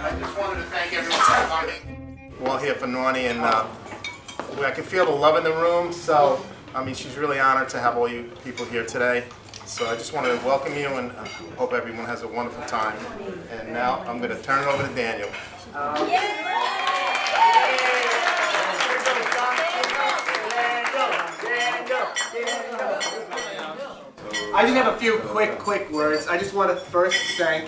I just wanted to thank everyone for coming. We're all here for Nonni, and I can feel the love in the room, so I mean, she's really honored to have all you people here today. So I just want to welcome you and hope everyone has a wonderful time. And now I'm going to turn it over to Daniel. I just have a few quick words. I just want to first thank,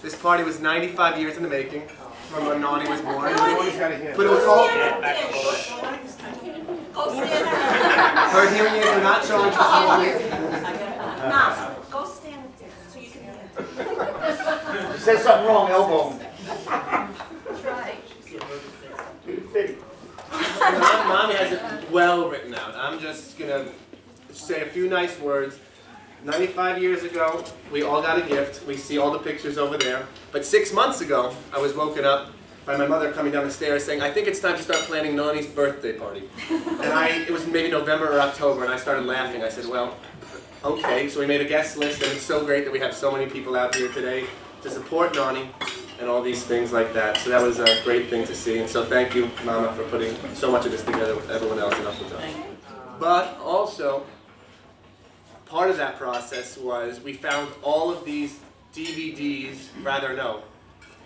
this party was 95 years in the making, from when Nonni was born. But it was all... Her hearing aids are not showing for so long. Go stand so you can hear. She said something wrong, elbow. Mommy has it well written out. I'm just going to say a few nice words. 95 years ago, we all got a gift. We see all the pictures over there. But 6 months ago, I was woken up by my mother coming down the stairs saying, I think it's time to start planning Nonni's birthday party. And it was maybe November or October, and I started laughing. I said, well, okay. So we made a guest list, and it's so great that we have so many people out here today to support Nonni and all these things like that. So that was a great thing to see. And so thank you, Mama, for putting so much of this together with everyone else and up with us. But also, part of that process was we found all of these DVDs,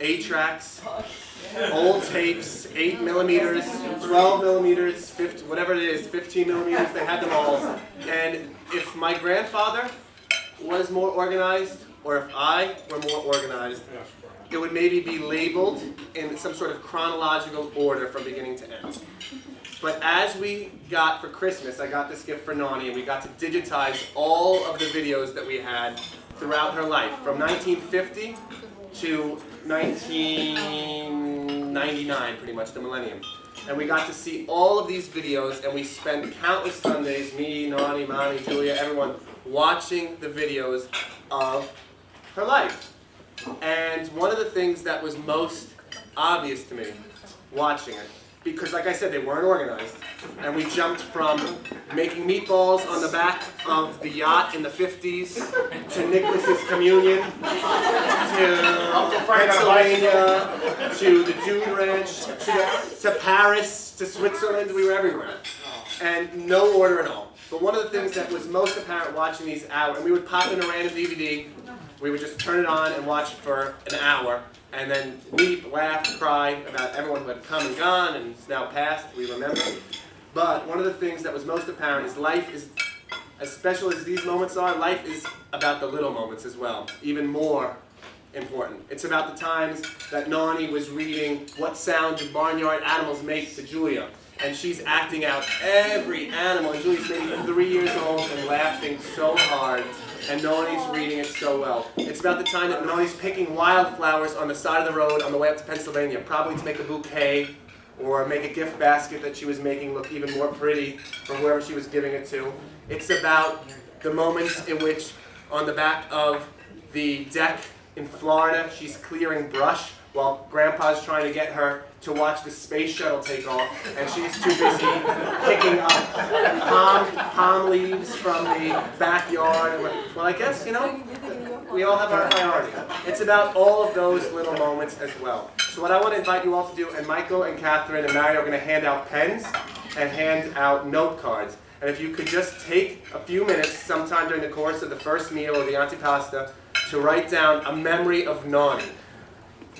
8-tracks, old tapes, 8 millimeters, 12 millimeters, 50, whatever it is, 15 millimeters, they had them all. And if my grandfather was more organized, or if I were more organized, it would maybe be labeled in some sort of chronological order from beginning to end. But as we got for Christmas, I got this gift for Nonni, and we got to digitize all of the videos that we had throughout her life, from 1950 to 1999, pretty much, the millennium. And we got to see all of these videos, and we spent countless Sundays, me, Nonni, Mommy, Julia, everyone, watching the videos of her life. And one of the things that was most obvious to me watching it, because like I said, they weren't organized, and we jumped from making meatballs on the back of the yacht in the 50s, to Nicholas's communion, to Pennsylvania, to the Dune Ranch, to Paris, to Switzerland. We were everywhere, and no order at all. But one of the things that was most apparent watching these hours, and we would pop in a random DVD, we would just turn it on and watch it for an hour, and then weep, laugh, cry about everyone who had come and gone and is now past, we remember. But one of the things that was most apparent is life is, as special as these moments are, life is about the little moments as well, even more important. It's about the times that Nonni was reading What Sound Do Barnyard Animals Make to Julia, and she's acting out every animal, and Julia's maybe 3 years old and laughing so hard, and Nonni's reading it so well. It's about the time that Nonni's picking wildflowers on the side of the road on the way up to Pennsylvania, probably to make a bouquet or make a gift basket that she was making look even more pretty for whoever she was giving it to. It's about the moments in which, on the back of the deck in Florida, she's clearing brush while Grandpa's trying to get her to watch the space shuttle take off, and she's too busy picking up palm leaves from the backyard. Well, I guess, you know, we all have our priorities. It's about all of those little moments as well. So what I want to invite you all to do, and Michael and Catherine and Mario are going to hand out pens and hand out note cards. And if you could just take a few minutes sometime during the course of the first meal or the antipasta to write down a memory of Nonni.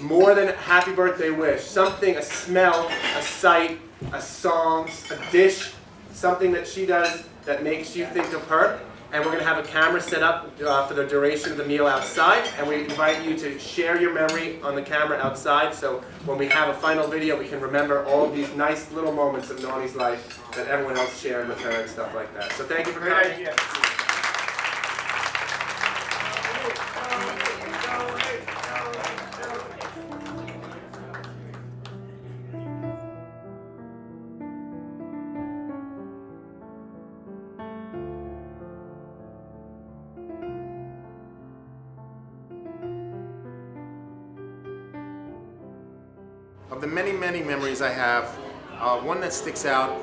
More than a happy birthday wish, something, a smell, a sight, a song, a dish, something that she does that makes you think of her. And we're going to have a camera set up for the duration of the meal outside, and we invite you to share your memory on the camera outside, so when we have a final video we can remember all of these nice little moments of Nonni's life that everyone else shared with her and stuff like that. So thank you for coming. Of the many, many memories I have, one that sticks out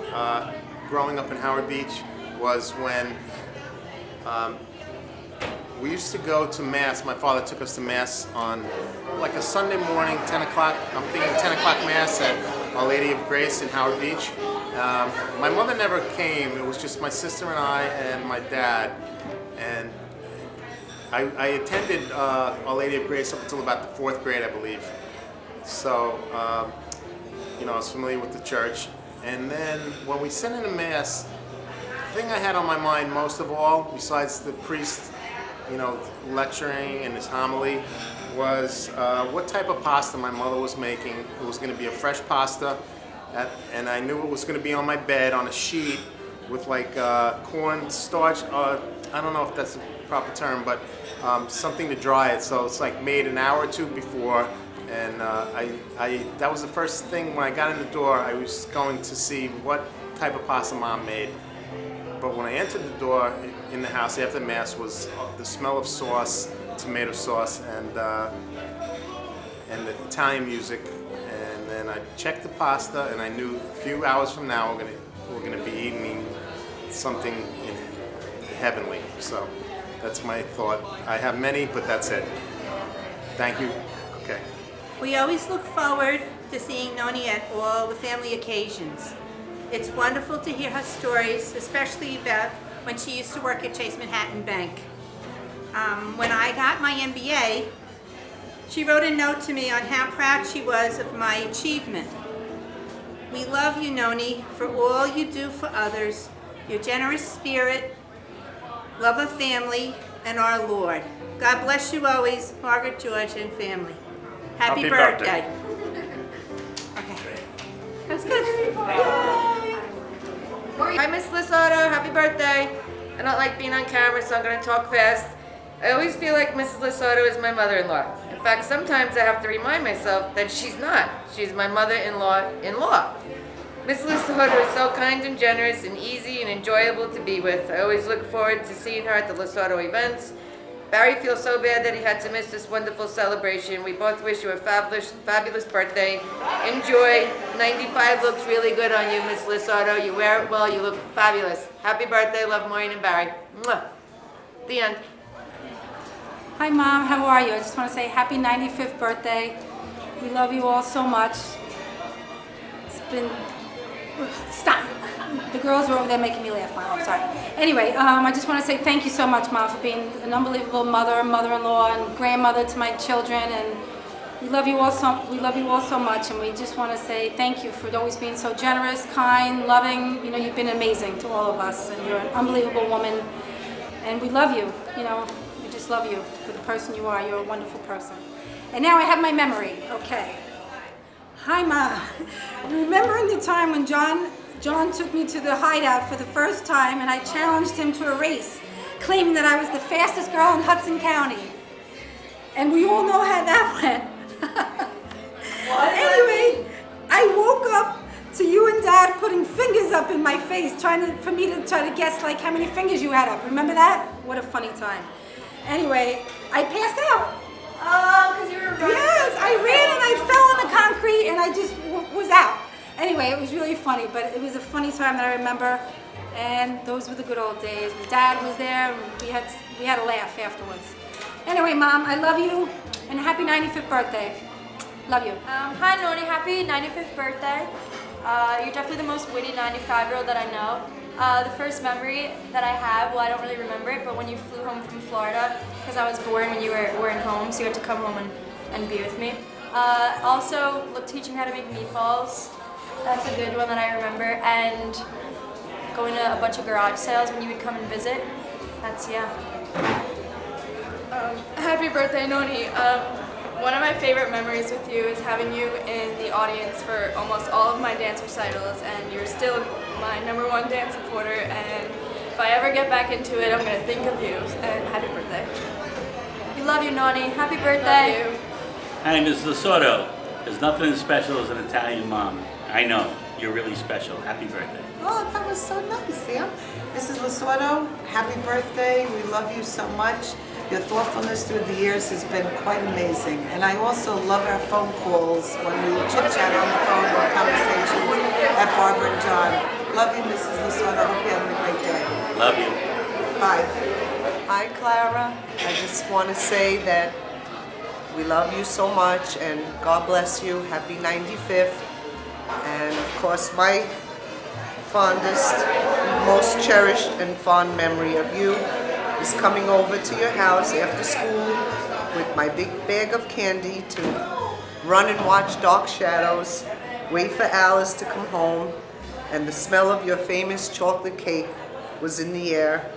growing up in Howard Beach was when we used to go to Mass. My father took us to Mass on like a Sunday morning, 10 o'clock. I'm thinking 10 o'clock Mass at Our Lady of Grace in Howard Beach. My mother never came. It was just my sister and I and my dad. And I attended Our Lady of Grace up until about the 4th grade, I believe. So, you know, I was familiar with the church. And then when we sent into Mass, the thing I had on my mind most of all, besides the priest, you know, lecturing and his homily, was what type of pasta my mother was making. It was going to be a fresh pasta, and I knew it was going to be on my bed on a sheet with like corn starch. I don't know if that's the proper term, but something to dry it. So it's like made an hour or two before. And that was the first thing when I got in the door. I was going to see what type of pasta Mom made. But when I entered the door in the house after Mass was the smell of sauce, tomato sauce, and the Italian music. And then I checked the pasta, and I knew a few hours from now we're gonna be eating something heavenly. So that's my thought. I have many, but that's it. Thank you. Okay. We always look forward to seeing Nonni at all the family occasions. It's wonderful to hear her stories, especially about when she used to work at Chase Manhattan Bank. When I got my MBA, she wrote a note to me on how proud she was of my achievement. We love you, Nonni, for all you do for others, your generous spirit, love of family, and our Lord. God bless you always, Margaret, George, and family. Happy birthday. Okay. That's good. Hi, Miss Lisotto. Happy birthday. I don't like being on camera, so I'm going to talk fast. I always feel like Mrs. Lisotto is my mother-in-law. In fact, sometimes I have to remind myself that she's not. She's my mother-in-law. Miss Lisotto is so kind and generous and easy and enjoyable to be with. I always look forward to seeing her at the Lisotto events. Barry feels so bad that he had to miss this wonderful celebration. We both wish you a fabulous birthday. Enjoy. 95 looks really good on you, Miss Lisotto. You wear it well. You look fabulous. Happy birthday. Love, Maureen and Barry. Mwah. The end. Hi Mom, how are you? I just want to say happy 95th birthday. We love you all so much. It's been... Stop! The girls are over there making me laugh, Mom. I'm sorry. Anyway, I just want to say thank you so much, Mom, for being an unbelievable mother, mother-in-law, and grandmother to my children. And we love you all so much. And we just want to say thank you for always being so generous, kind, loving. You know, you've been amazing to all of us, and you're an unbelievable woman. And we love you. You know, we just love you for the person you are. You're a wonderful person. And now I have my memory. Okay. Hi, Ma. Remembering the time when John took me to the hideout for the first time and I challenged him to a race, claiming that I was the fastest girl in Hudson County. And we all know how that went. Anyway, I woke up to you and Dad putting fingers up in my face, for me to try to guess like how many fingers you had up. Remember that? What a funny time. Anyway, I passed out. Oh, because you were running. Yes, I ran and I fell on the concrete and I just was out. Anyway, it was really funny, but it was a funny time that I remember, and those were the good old days. My dad was there, and we had a laugh afterwards. Anyway, Mom, I love you, and happy 95th birthday. Love you. Hi, Nonni, happy 95th birthday. You're definitely the most witty 95-year-old that I know. The first memory that I have, well, I don't really remember it, but when you flew home from Florida, because I was born when you weren't home, so you had to come home and be with me. Also, teaching me how to make meatballs. That's a good one that I remember. And going to a bunch of garage sales when you would come and visit. That's, yeah. Happy birthday, Nonni. One of my favorite memories with you is having you in the audience for almost all of my dance recitals, and you're still my #1 dance supporter, and if I ever get back into it, I'm going to think of you, and happy birthday. We love you, Nonni. Happy birthday. Love you. Hi, Ms. Lisotto. There's nothing as special as an Italian mom. I know, you're really special. Happy birthday. Oh, that was so nice, Sam. Mrs. Lisotto, happy birthday. We love you so much. Your thoughtfulness through the years has been quite amazing. And I also love our phone calls when we chit-chat on the phone and conversations at Barbara and John. Love you, Mrs. Lisotto. Hope you're having a great day. Love you. Bye. Hi, Clara. I just want to say that we love you so much and God bless you. Happy 95th. And of course, my fondest, most cherished and fond memory of you is coming over to your house after school with my big bag of candy to run and watch Dark Shadows, wait for Alice to come home, and the smell of your famous chocolate cake was in the air,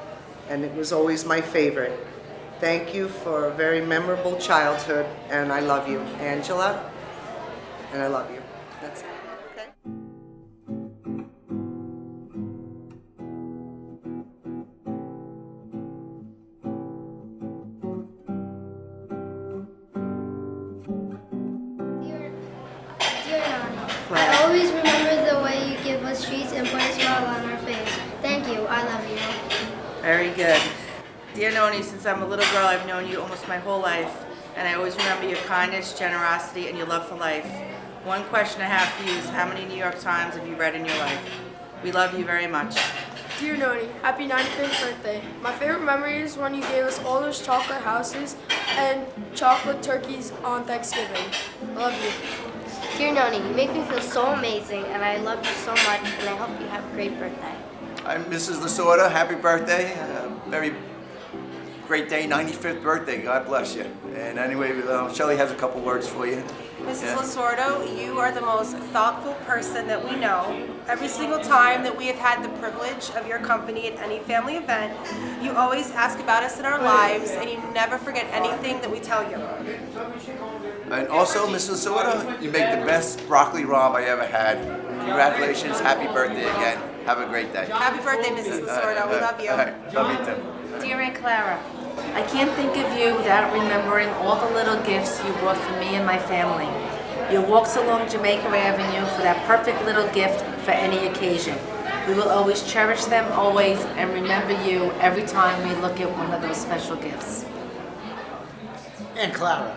and it was always my favorite. Thank you for a very memorable childhood, and I love you. Angela, and I love you. That's it. Okay? Dear Nonni, I always remember the way you give us treats and put a smile on our face. Thank you. I love you. Very good. Dear Nonni, since I'm a little girl, I've known you almost my whole life, and I always remember your kindness, generosity, and your love for life. One question I have for you is how many New York Times have you read in your life? We love you very much. Dear Nonni, happy 95th birthday. My favorite memory is when you gave us all those chocolate houses and chocolate turkeys on Thanksgiving. I love you. Dear Nonni, you make me feel so amazing, and I love you so much, and I hope you have a great birthday. I'm Mrs. Lasorda. Happy birthday. Very great day, 95th birthday. God bless you. And anyway, Shelley has a couple words for you. Mrs. Lasordo, you are the most thoughtful person that we know. Every single time that we have had the privilege of your company at any family event, you always ask about us in our lives, and you never forget anything that we tell you. And also, Mrs. Lasorda, you make the best broccoli rabe I ever had. Congratulations. Happy birthday again. Have a great day. Happy birthday, Mrs. Lasordo. We love you. Love you too. Dear Aunt Clara, I can't think of you without remembering all the little gifts you brought for me and my family. Your walks along Jamaica Avenue for that perfect little gift for any occasion. We will always cherish them always and remember you every time we look at one of those special gifts. Aunt Clara,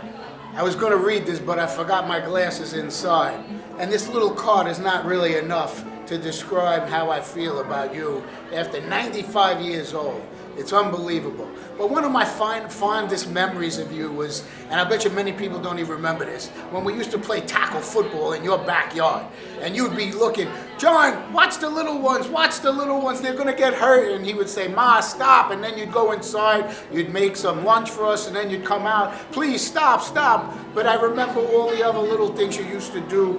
I was going to read this, but I forgot my glasses inside. And this little card is not really enough to describe how I feel about you after 95 years old. It's unbelievable. But one of my fondest memories of you was, and I bet you many people don't even remember this, when we used to play tackle football in your backyard. And you'd be looking, John, watch the little ones, they're gonna get hurt. And he would say, Ma, stop. And then you'd go inside, you'd make some lunch for us, and then you'd come out, please stop. But I remember all the other little things you used to do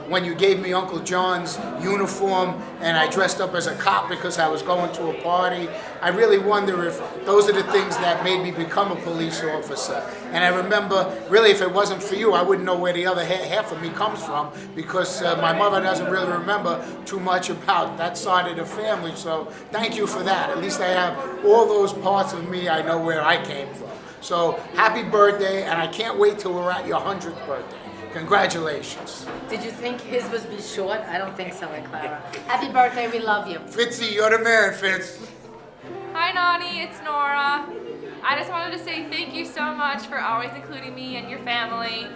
when you gave me Uncle John's uniform and I dressed up as a cop because I was going to a party. I really wonder if those are the things that made me become a police officer. And I remember, really, if it wasn't for you, I wouldn't know where the other half of me comes from because my mother doesn't really remember too much about that side of the family. So thank you for that. At least I have all those parts of me, I know where I came from. So happy birthday, and I can't wait till we're at your 100th birthday. Congratulations. Did you think his was be short? I don't think so, Aunt Clara. Happy birthday, we love you. Fitzy, you're the man, Fitz. Hi Nonni, it's Nora. I just wanted to say thank you so much for always including me and your family.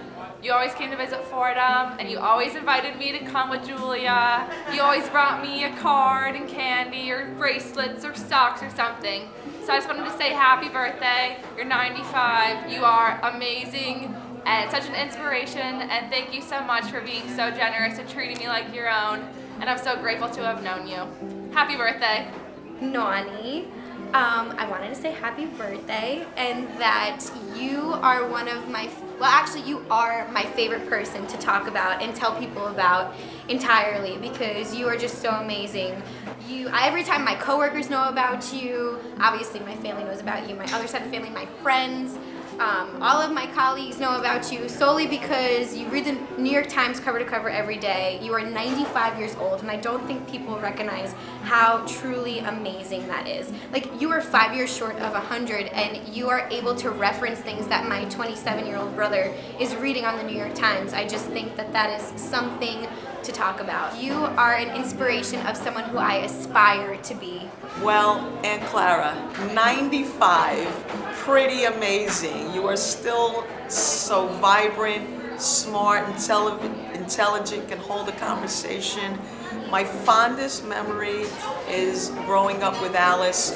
You always came to visit Fordham, and you always invited me to come with Julia. You always brought me a card and candy or bracelets or socks or something. So I just wanted to say happy birthday. You're 95. You are amazing and such an inspiration, and thank you so much for being so generous and treating me like your own. And I'm so grateful to have known you. Happy birthday. Nonni, I wanted to say happy birthday and that you are one of my, well actually you are my favorite person to talk about and tell people about entirely because you are just so amazing. Every time my coworkers know about you, obviously my family knows about you, my other side of the family, my friends, all of my colleagues know about you solely because you read the New York Times cover to cover every day. You are 95 years old, and I don't think people recognize how truly amazing that is. Like, you are 5 years short of 100, and you are able to reference things that my 27-year-old brother is reading on the New York Times. I just think that that is something to talk about. You are an inspiration of someone who I aspire to be. Well, Aunt Clara, 95, pretty amazing. You are still so vibrant, smart, intelligent, can hold a conversation. My fondest memory is growing up with Alice.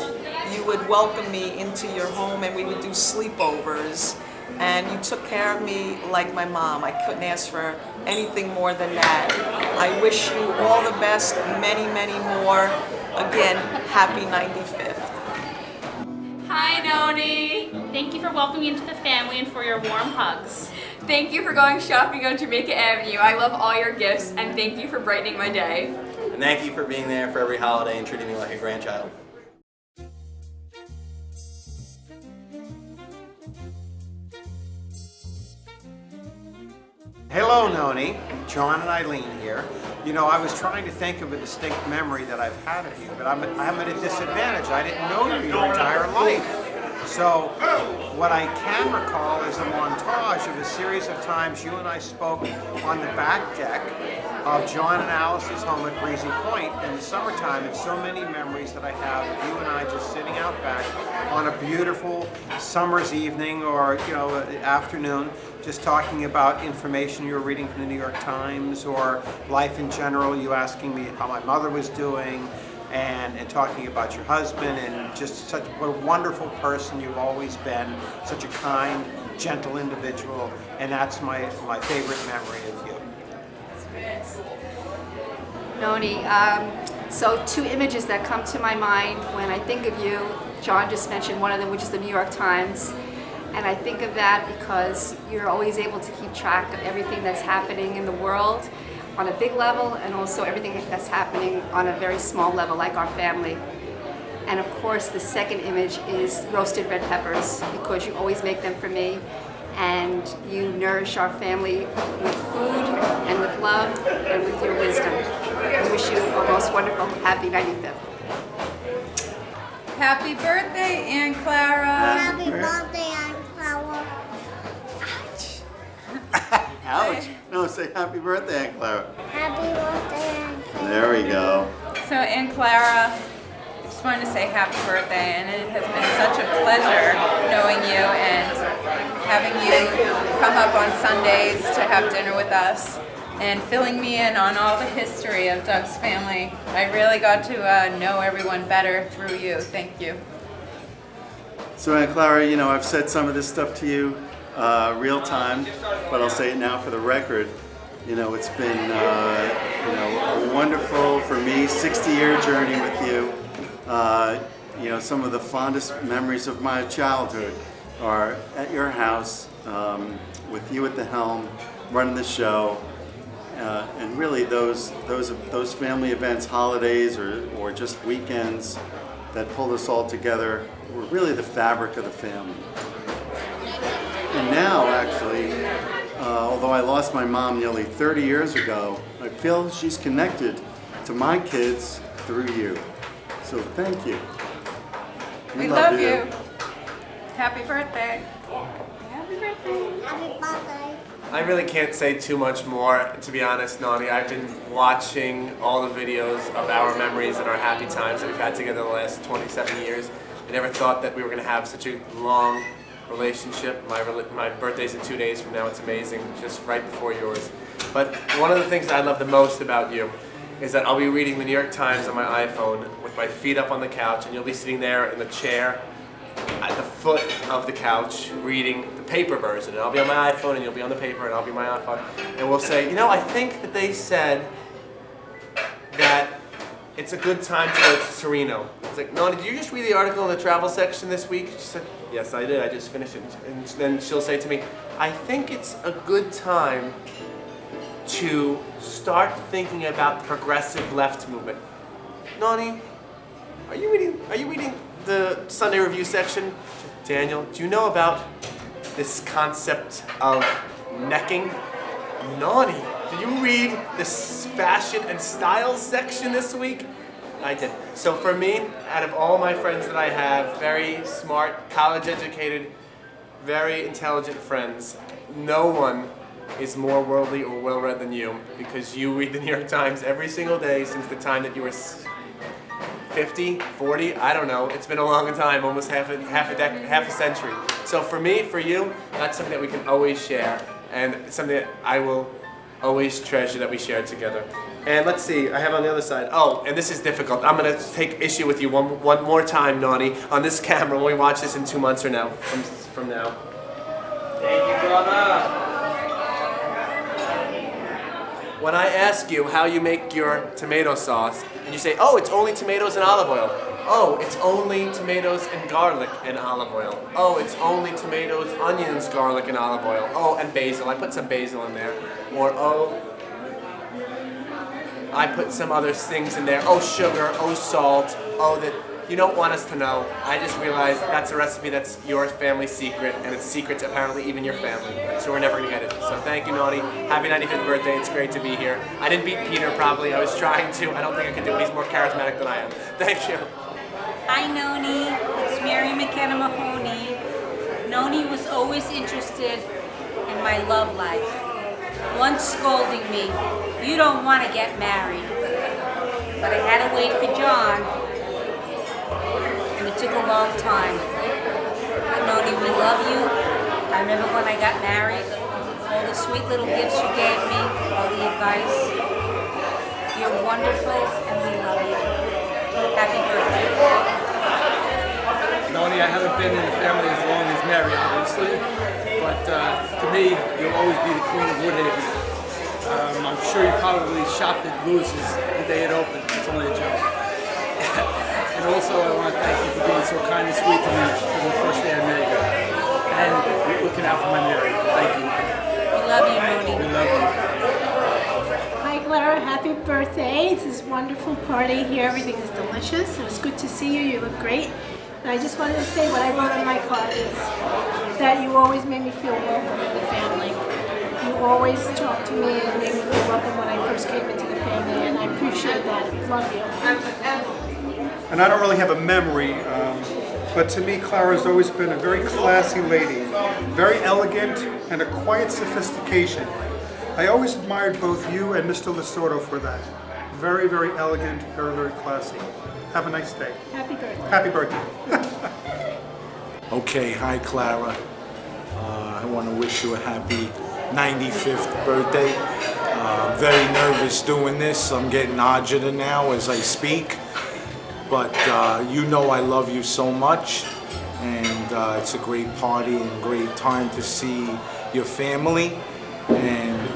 you would welcome me into your home and we would do sleepovers. And you took care of me like my mom. I couldn't ask for anything more than that. I wish you all the best, many, many more. Again, happy 95th. Hi, Noni. Thank you for welcoming me into the family and for your warm hugs. Thank you for going shopping on Jamaica Avenue. I love all your gifts, and thank you for brightening my day. And thank you for being there for every holiday and treating me like a grandchild. Hello, Noni. John and Eileen here. You know, I was trying to think of a distinct memory that I've had of you, but I'm at a disadvantage. I didn't know you your entire life. So, what I can recall is a montage of a series of times you and I spoke on the back deck of John and Alice's home at Breezy Point in the summertime, and so many memories that I have of you and I just sitting out back on a beautiful summer's evening or, you know, afternoon, just talking about information you were reading from the New York Times or life in general, you asking me how my mother was doing, and talking about your husband, and just such a wonderful person you've always been, such a kind, gentle individual, and that's my favorite memory of you. Noni, so two images that come to my mind when I think of you, John just mentioned one of them, which is the New York Times. And I think of that because you're always able to keep track of everything that's happening in the world on a big level, and also everything that's happening on a very small level, like our family. And of course, the second image is roasted red peppers, because you always make them for me, and you nourish our family with food and with love and with your wisdom. I wish you a most wonderful, happy 95th. Happy birthday, Aunt Clara. Happy birthday, Aunt Clara. Alex, no, say happy birthday, Aunt Clara. Happy birthday, Aunt Clara. There we go. So, Aunt Clara, I just wanted to say happy birthday, and it has been such a pleasure knowing you and having you come up on Sundays to have dinner with us and filling me in on all the history of Doug's family. I really got to know everyone better through you. Thank you. So, Aunt Clara, you know, I've said some of this stuff to you real time, but I'll say it now for the record. You know, it's been, you know, a wonderful, for me, 60-year journey with you. You know, some of the fondest memories of my childhood are at your house, with you at the helm, running the show, and really those family events, holidays, or just weekends that pulled us all together were really the fabric of the family. And now, actually, although I lost my mom nearly 30 years ago, I feel she's connected to my kids through you. So thank you. We love you. Happy birthday. Happy birthday. Happy birthday. I really can't say too much more, to be honest, Noni. I've been watching all the videos of our memories and our happy times that we've had together the last 27 years. I never thought that we were going to have such a long relationship. My birthday's in 2 days from now. It's amazing, just right before yours. But one of the things that I love the most about you is that I'll be reading the New York Times on my iPhone with my feet up on the couch, and you'll be sitting there in the chair at the foot of the couch reading the paper version. And I'll be on my iPhone, and you'll be on the paper, and I'll be on my iPhone. And we'll say, you know, I think that they said that it's a good time to go to Torino. It's like, no, did you just read the article in the travel section this week? She said, yes, I did. I just finished it. And then she'll say to me, I think it's a good time to start thinking about the progressive left movement. Noni, are you reading the Sunday Review section? Daniel, do you know about this concept of necking? Noni, did you read this fashion and style section this week? I did. So for me, out of all my friends that I have, very smart, college-educated, very intelligent friends, no one is more worldly or well-read than you, because you read the New York Times every single day since the time that you were 50, 40, I don't know. It's been a long time, almost half a century. So for me, for you, that's something that we can always share, and something that I will always treasure that we share together. And let's see, I have on the other side. Oh, and this is difficult. I'm gonna take issue with you one more time, Nonni, on this camera when we watch this in 2 months or now, from now. Thank you, brother. When I ask you how you make your tomato sauce, and you say, oh, it's only tomatoes and olive oil. Oh, it's only tomatoes and garlic and olive oil. Oh, it's only tomatoes, onions, garlic, and olive oil. Oh, and basil. I put some basil in there. Or, oh, I put some other things in there. Oh, sugar. Oh, salt. Oh, that you don't want us to know. I just realized that's a recipe that's your family's secret, and it's secret to apparently even your family. So we're never gonna get it. So thank you, Nonni. Happy 95th birthday. It's great to be here. I didn't beat Peter probably. I was trying to. I don't think I could do it. He's more charismatic than I am. Thank you. Hi, Nonni. It's Mary McKenna Mahoney. Nonni was always interested in my love life. Once scolding me, you don't want to get married. But I had to wait for John, and it took a long time. But Nonni, we love you. I remember when I got married, all the sweet little gifts you gave me, all the advice. You're wonderful, and we love you. Happy birthday. Nonni, I haven't been in the family as long as Mary, obviously, but to me, you'll always be the queen of Woodhaven. I'm sure you probably shopped at Lewis's the day it opened. It's only a joke. And also, I want to thank you for being so kind and sweet to me for the first day I met you. And looking out for my Mary. Thank you. We love you, Nonni. We love you. Hi Clara, happy birthday. It's this wonderful party here. Everything is delicious. It was good to see you. You look great. And I just wanted to say what I wrote on my card is that you always made me feel welcome in the family. You always talked to me and made me feel welcome when I first came into the family, and I appreciate that. Love you. And I don't really have a memory, but to me, Clara's always been a very classy lady, very elegant and a quiet sophistication. I always admired both you and Mr. Lasordo for that. Very, very elegant, very, very classy. Have a nice day. Happy birthday. Happy birthday. Okay, hi Clara. I want to wish you a happy 95th birthday. I'm very nervous doing this. I'm getting agita now as I speak. But you know I love you so much. And it's a great party and great time to see your family. And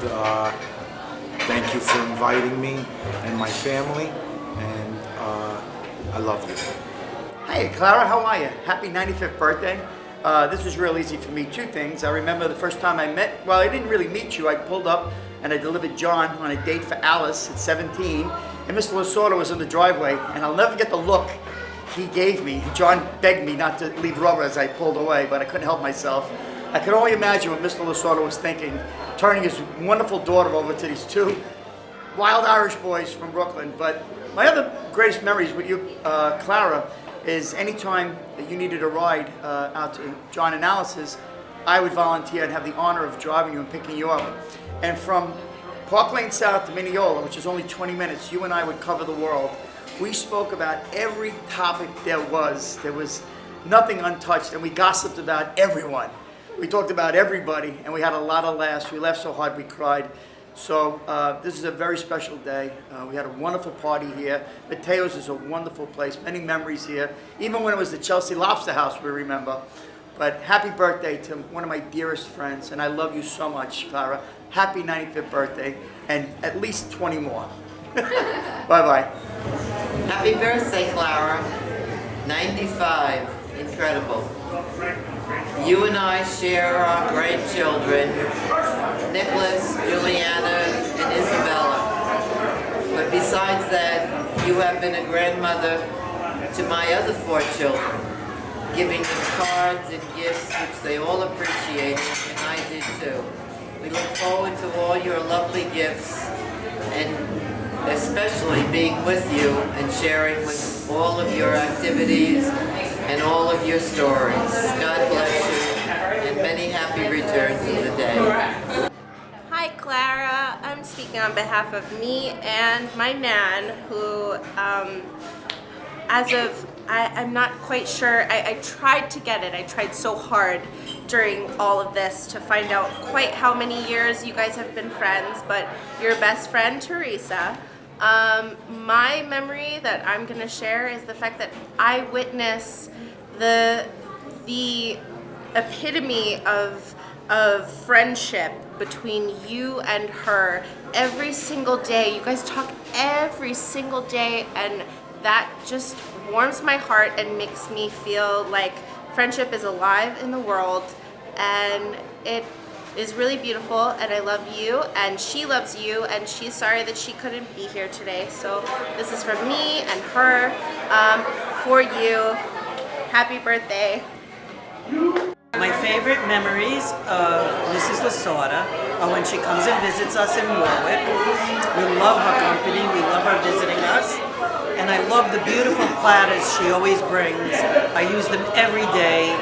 thank you for inviting me and my family. And I love you. Hey Clara, how are you? Happy 95th birthday. This was real easy for me. Two things. I remember the first time I met, well, I didn't really meet you. I pulled up and I delivered John on a date for Alice at 17. And Mr. Lasordo was in the driveway, and I'll never get the look he gave me. John begged me not to leave rubber as I pulled away, but I couldn't help myself. I could only imagine what Mr. Lasordo was thinking, turning his wonderful daughter over to these two wild Irish boys from Brooklyn. But my other greatest memories with you, Clara, is anytime that you needed a ride out to John and Alice's, I would volunteer and have the honor of driving you and picking you up. And from Park Lane South to Mineola, which is only 20 minutes, you and I would cover the world. We spoke about every topic there was. There was nothing untouched, and we gossiped about everyone. We talked about everybody, and we had a lot of laughs. We laughed so hard we cried. So this is a very special day. We had a wonderful party here. Mateo's is a wonderful place. Many memories here. Even when it was the Chelsea Lobster House, we remember. But happy birthday to one of my dearest friends, and I love you so much, Clara. Happy 95th birthday, and at least 20 more. Bye-bye. Happy birthday, Clara. 95. Incredible. You and I share our grandchildren, Nicholas, Juliana, and Isabella. But besides that, you have been a grandmother to my other 4 children, giving them cards and gifts, which they all appreciated, and I did too. We look forward to all your lovely gifts, and especially being with you and sharing with all of your activities and all of your stories. God bless you, and many happy returns of the day. Hi Clara, I'm speaking on behalf of me and my nan, who I'm not quite sure, I tried to get it, I tried so hard during all of this to find out quite how many years you guys have been friends, but your best friend Teresa My memory that I'm gonna share is the fact that I witness the epitome of friendship between you and her every single day. You guys talk every single day, and that just warms my heart and makes me feel like friendship is alive in the world, and it is really beautiful, and I love you, and she loves you, and she's sorry that she couldn't be here today. So this is from me and her, for you. Happy birthday. My favorite memories of Mrs. Lasorda are when she comes and visits us in Warwick. We love her company, we love her visiting us, and I love the beautiful platters she always brings. I use them every day,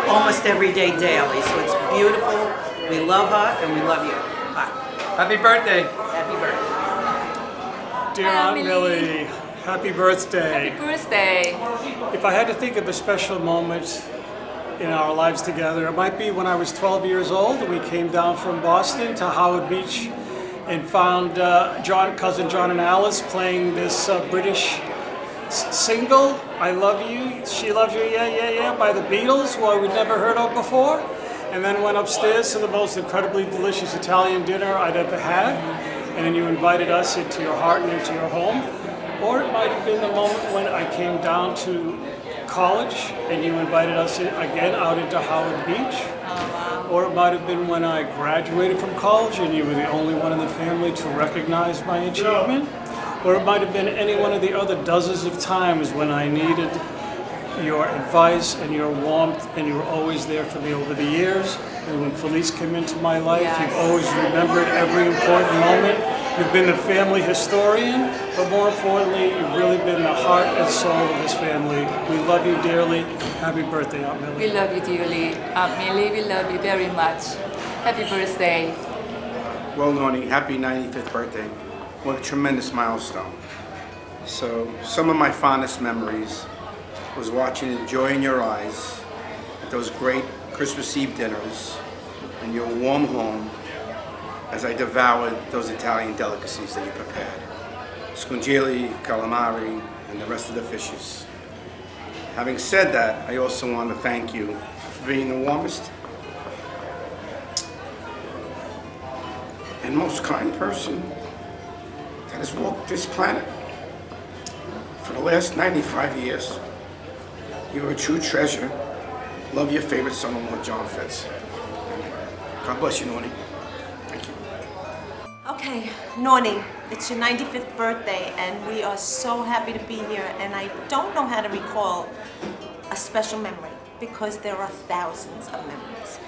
almost every day daily, so it's beautiful. We love her and we love you. Bye. Happy birthday. Happy birthday. Dear Aunt Millie, happy birthday. Happy birthday. If I had to think of a special moment in our lives together, it might be when I was 12 years old and we came down from Boston to Howard Beach and found cousin John and Alice playing this British single, I Love You, She Loves You, Yeah, Yeah, Yeah, by the Beatles, who we'd never heard of before, and then went upstairs to the most incredibly delicious Italian dinner I'd ever had, and then you invited us into your heart and into your home. Or it might have been the moment when I came down to college and you invited us again out into Howard Beach. Or it might have been when I graduated from college and you were the only one in the family to recognize my achievement. Or it might have been any one of the other dozens of times when I needed your advice and your warmth, and you were always there for me over the years. And when Felice came into my life, You've always remembered every important moment. You've been the family historian, but more importantly, you've really been the heart and soul of this family. We love you dearly. Happy birthday, Aunt Millie. We love you dearly. Aunt Millie, we love you very much. Happy birthday. Well, Nonni, happy 95th birthday. What a tremendous milestone. So, some of my fondest memories was watching the joy in your eyes at those great Christmas Eve dinners in your warm home as I devoured those Italian delicacies that you prepared. Scungili, calamari, and the rest of the fishes. Having said that, I also want to thank you for being the warmest and most kind person that has walked this planet for the last 95 years. You're a true treasure. Love your favorite son-in-law, John Fitz. God bless you, Nonni. Thank you. Okay, Nonni, it's your 95th birthday, and we are so happy to be here, and I don't know how to recall a special memory, because there are thousands of memories.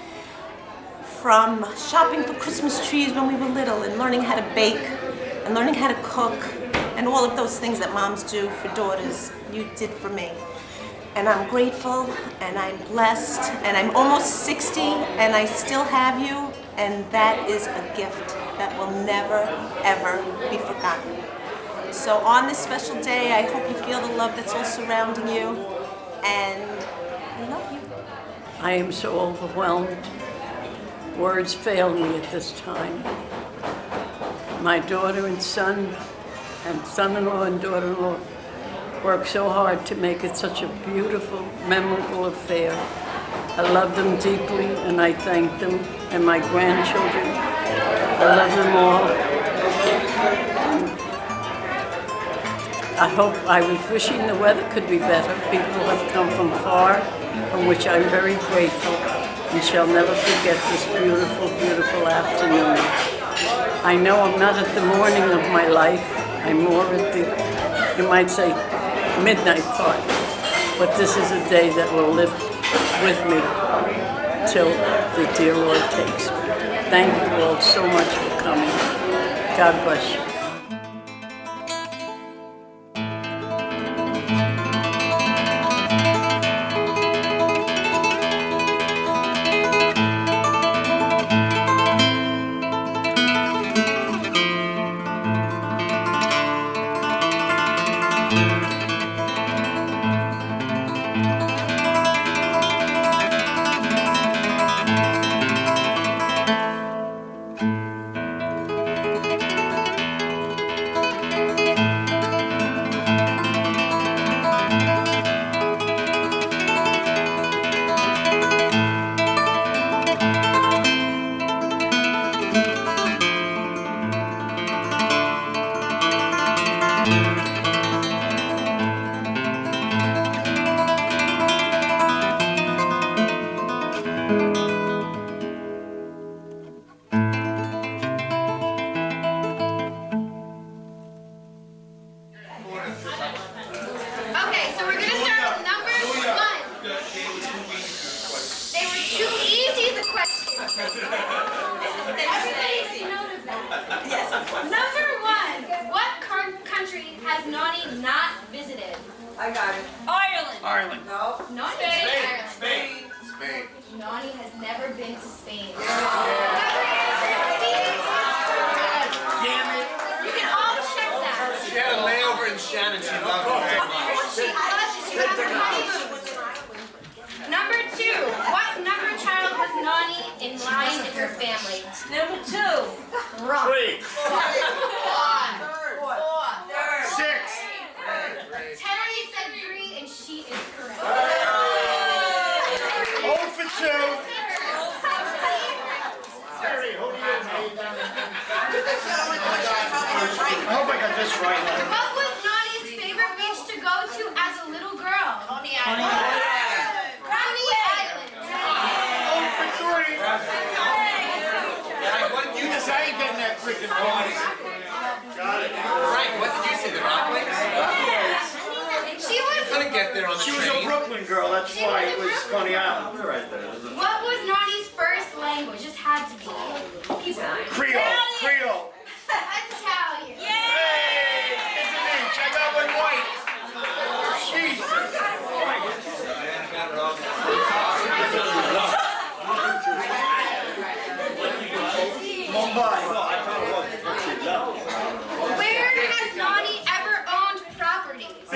From shopping for Christmas trees when we were little, and learning how to bake, and learning how to cook, and all of those things that moms do for daughters, you did for me. And I'm grateful, and I'm blessed, and I'm almost 60, and I still have you, and that is a gift that will never, ever be forgotten. So on this special day, I hope you feel the love that's all surrounding you, and I love you. I am so overwhelmed. Words fail me at this time. My daughter and son-in-law and daughter-in-law worked so hard to make it such a beautiful, memorable affair. I love them deeply, and I thank them, and my grandchildren. I love them all. I was wishing the weather could be better. People have come from far, from which I'm very grateful, and shall never forget this beautiful, beautiful afternoon. I know I'm not at the morning of my life. I'm more at the, you might say, midnight part. But this is a day that will live with me till the dear Lord takes me. Thank you all so much for coming. God bless you. question. Everybody's noted that. Yes. Number 1. What country has Nonni not visited? I got it. Ireland. Ireland. No. Nonni Spain. visited Ireland. Spain. Spain. Nonni has never been to Spain. Damn it. You can all check that. She had a layover in Shannon. She loved it very much. She had her honeymoon. Number 2. What number child was Nonni in line in her family? Number 2. Wrong. 3. 4. 6. Terry said 3 and she is correct. 0 for 2. Terry, hold your hand. I hope I got this right. What was Nonni's favorite beach to go to as a little girl? Coney Island. Coney Island. 0 for 3. Frank, what did you Yes, say? I ain't getting that freaking bonus. Got it. Frank, what did you say? The Rockwings? She was. Couldn't get there on the She train. was a Brooklyn girl, that's why it was Coney Island. What was Nonni's first language? Just had to be. Creole. Creole. Italian. Hey! It's an H. I got one white. Jesus. Mumbai. Where has Nonni ever owned properties? B.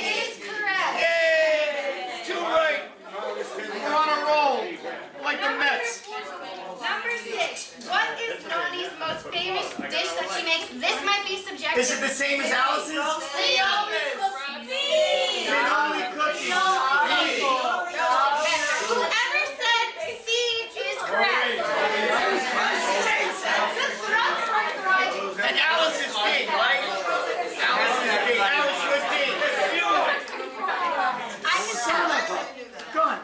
Is correct. Yay! 2 right. We're on a roll. Like the Mets. Number 6. What is Nonni's most famous dish that she makes? This might be subjective. Is it the same as Alice's? Cannoli cookies. Whoever said C is correct. And Alice is D, right? Alice is D. Alice was D. Son of a gun.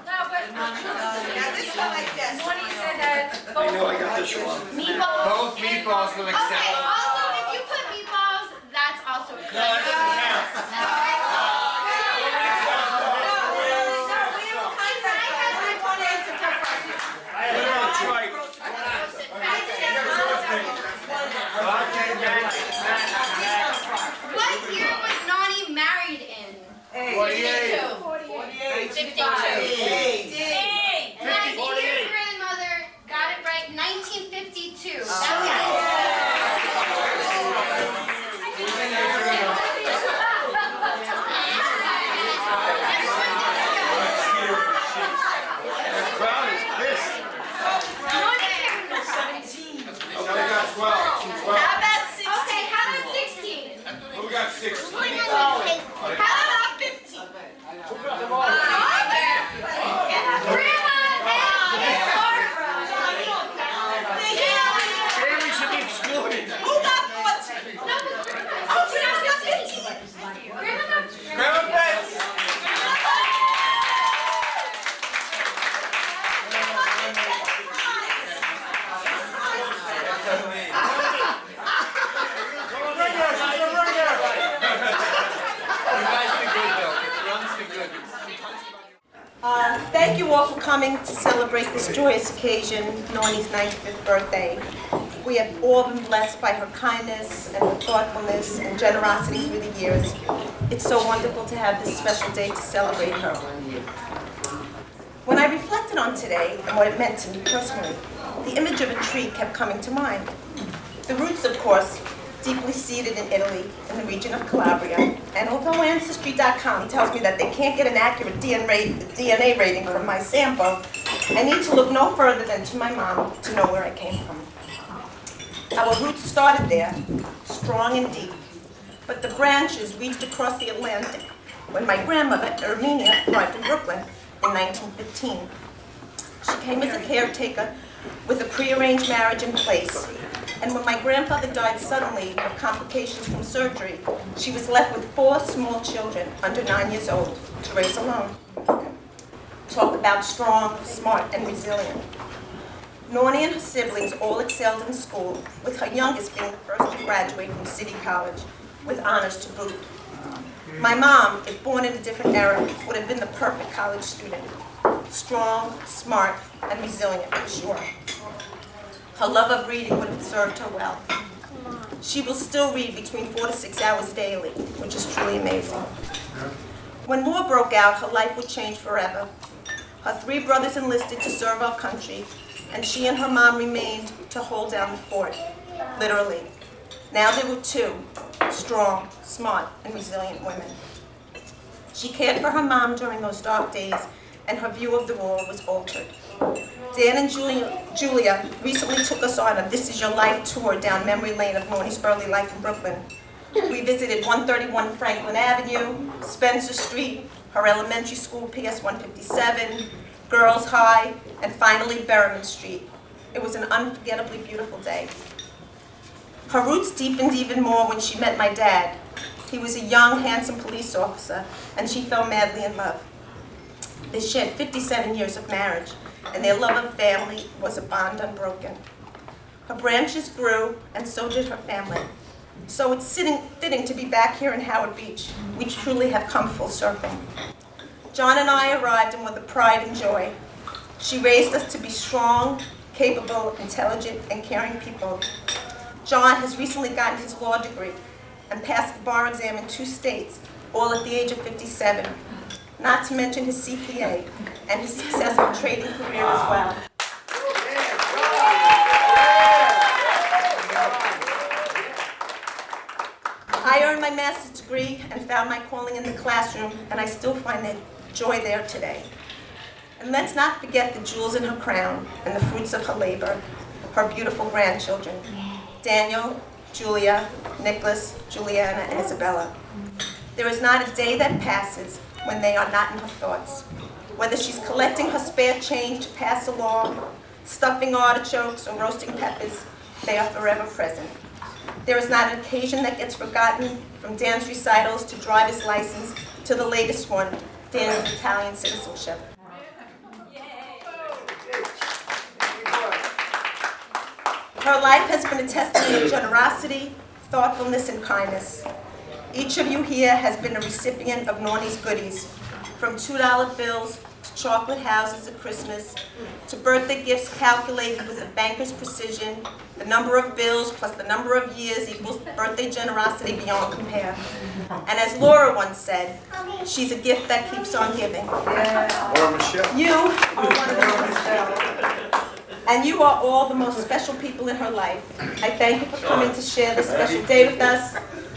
I know I got this wrong. Meatballs. Both meatballs will Okay, accept. also if you put meatballs, that's also correct. No, that doesn't count. That's right. What year was Nonni married in? 48. 52. My dear grandmother got it right. 1952. Crowd is pissed. Okay, we got 12. How about 16? Okay, how about 16? We got 6. How about 15? Grandma and Barbara. Family should be excluded. Who got 14? No, oh, Grandma got 15. Grandma got Grandma Betts. Thank you all for coming to celebrate this joyous occasion, Nonni's 95th birthday. We have all been blessed by her kindness and her thoughtfulness and generosity through the years. It's so wonderful to have this special day to celebrate her. When I reflected on today and what it meant to me personally, the image of a tree kept coming to mind. The roots, of course, deeply seated in Italy, in the region of Calabria. And although Ancestry.com tells me that they can't get an accurate DNA rating from my sample, I need to look no further than to my mom to know where I came from. Our roots started there, strong and deep, but the branches reached across the Atlantic when my grandmother, Erminia, arrived in Brooklyn in 1915. She came as a caretaker with a prearranged marriage in place. And when my grandfather died suddenly of complications from surgery, she was left with 4 small children under 9 years old to raise alone. Talk about strong, smart, and resilient. Nonni and her siblings all excelled in school, with her youngest being the first to graduate from City College, with honors to boot. My mom, if born in a different era, would have been the perfect college student. strong, smart, and resilient, for sure. Her love of reading would have served her well. She will still read between 4 to 6 hours daily, which is truly amazing. When war broke out, her life would change forever. Her 3 brothers enlisted to serve our country, and she and her mom remained to hold down the fort, literally. Now there were 2 strong, smart, and resilient women. She cared for her mom during those dark days, and her view of the war was altered. Dan and Julia recently took us on a This Is Your Life tour down memory lane of Nonni's early life in Brooklyn. We visited 131 Franklin Avenue, Spencer Street, her elementary school, PS 157, Girls High, and finally Berryman Street. It was an unforgettably beautiful day. Her roots deepened even more when she met my dad. He was a young, handsome police officer, and she fell madly in love. They shared 57 years of marriage, and their love of family was a bond unbroken. Her branches grew, and so did her family. So it's fitting to be back here in Howard Beach. We truly have come full circle. John and I arrived and with a pride and joy. She raised us to be strong, capable, intelligent, and caring people. John has recently gotten his law degree and passed the bar exam in 2 states, all at the age of 57. Not to mention his CPA and his successful trading career as well. I earned my master's degree and found my calling in the classroom, and I still find that joy there today. And let's not forget the jewels in her crown and the fruits of her labor, her beautiful grandchildren, Daniel, Julia, Nicholas, Juliana, and Isabella. There is not a day that passes when they are not in her thoughts. Whether she's collecting her spare change to pass along, stuffing artichokes, or roasting peppers, they are forever present. There is not an occasion that gets forgotten, from dance recitals to driver's license to the latest one, Daniel's Italian citizenship. Her life has been a testament of generosity, thoughtfulness, and kindness. Each of you here has been a recipient of Nonni's goodies, from $2 bills to chocolate houses at Christmas, to birthday gifts calculated with a banker's precision. The number of bills plus the number of years equals birthday generosity beyond compare. And as Laura once said, she's a gift that keeps on giving. You are one of them. And you are all the most special people in her life. I thank you for coming to share this special day with us.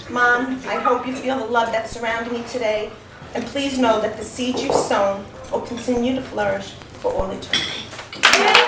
Mom, I hope you feel the love that's surrounding you today. And please know that the seeds you've sown will continue to flourish for all eternity.